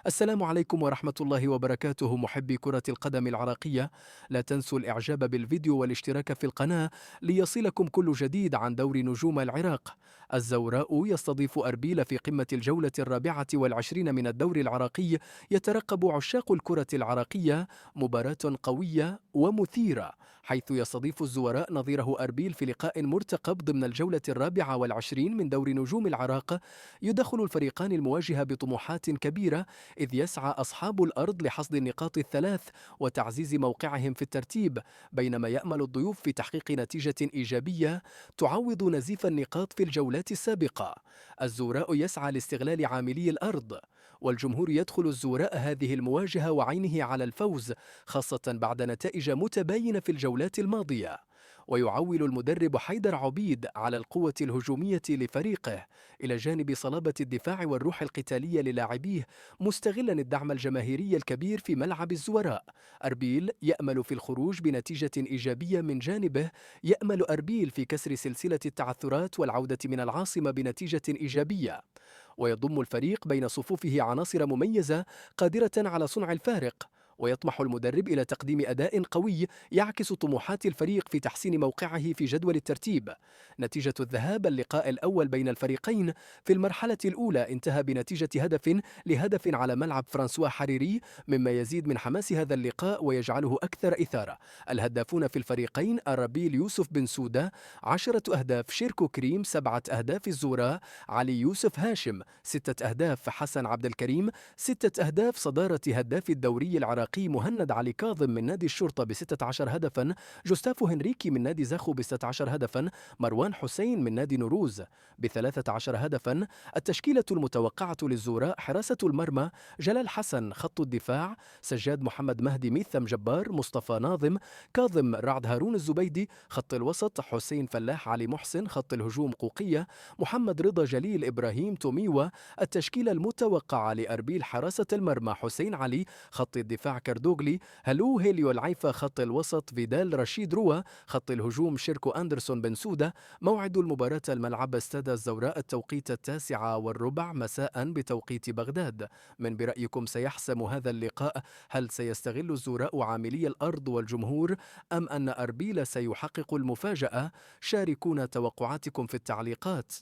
السلام عليكم ورحمة الله وبركاته محبي كرة القدم العراقية. لا تنسوا الإعجاب بالفيديو والاشتراك في القناة ليصلكم كل جديد عن دوري نجوم العراق. الزوراء يستضيف أربيل في قمة الجولة الرابعة والعشرين من الدوري العراقي. يترقب عشاق الكرة العراقية مباراة قوية ومثيرة، حيث يستضيف الزوراء نظيره أربيل في لقاء مرتقب ضمن الجولة الرابعة والعشرين من دوري نجوم العراق. يدخل الفريقان المواجهة بطموحات كبيرة، إذ يسعى أصحاب الأرض لحصد النقاط الثلاث وتعزيز موقعهم في الترتيب، بينما يأمل الضيوف في تحقيق نتيجة إيجابية تعوض نزيف النقاط في الجولات السابقة. الزوراء يسعى لاستغلال عاملي الأرض، والجمهور يدخل الزوراء هذه المواجهة وعينه على الفوز، خاصة بعد نتائج متباينة في الجولات الماضية. ويعول المدرب حيدر عبيد على القوة الهجومية لفريقه إلى جانب صلابة الدفاع والروح القتالية للاعبيه، مستغلا الدعم الجماهيري الكبير في ملعب الزوراء. أربيل يأمل في الخروج بنتيجة إيجابية من جانبه. يأمل أربيل في كسر سلسلة التعثرات والعودة من العاصمة بنتيجة إيجابية، ويضم الفريق بين صفوفه عناصر مميزة قادرة على صنع الفارق. ويطمح المدرب إلى تقديم أداء قوي يعكس طموحات الفريق في تحسين موقعه في جدول الترتيب. نتيجة الذهاب اللقاء الأول بين الفريقين في المرحلة الأولى انتهى بنتيجة هدف على ملعب فرانسوا حريري، مما يزيد من حماس هذا اللقاء ويجعله أكثر إثارة. الهدافون في الفريقين أرابيل يوسف بن سودة 10 أهداف، شيركو كريم 7 أهداف، الزوراء علي يوسف هاشم 6 أهداف، حسن عبد الكريم 6 أهداف. صدارة هداف الدوري العراقي مهند علي كاظم من نادي الشرطة ب16 هدفا، جوستافو هنريكي من نادي زاخو ب16 هدفا، مروان حسين من نادي نوروز ب13 هدفا. التشكيلة المتوقعة للزوراء: حراسة المرمى جلال حسن، خط الدفاع سجاد محمد مهدي، ميثم جبار، مصطفى ناظم، كاظم رعد، هارون الزبيدي. خط الوسط: حسين فلاح، علي محسن. خط الهجوم: قوقية، محمد رضا، جليل، إبراهيم توميوة. التشكيلة المتوقعة لأربيل: حراسة المرمى حسين علي، خط الدفاع كردوغلي، هلو هيليو العيفة. خط الوسط: فيدال رشيد روى. خط الهجوم: شيركو أندرسون بن سودة. موعد المباراة: الملعب استاد الزوراء، التوقيت 9:15 مساء بتوقيت بغداد. من برأيكم سيحسم هذا اللقاء؟ هل سيستغل الزوراء عاملي الأرض والجمهور، أم أن أربيل سيحقق المفاجأة؟ شاركونا توقعاتكم في التعليقات.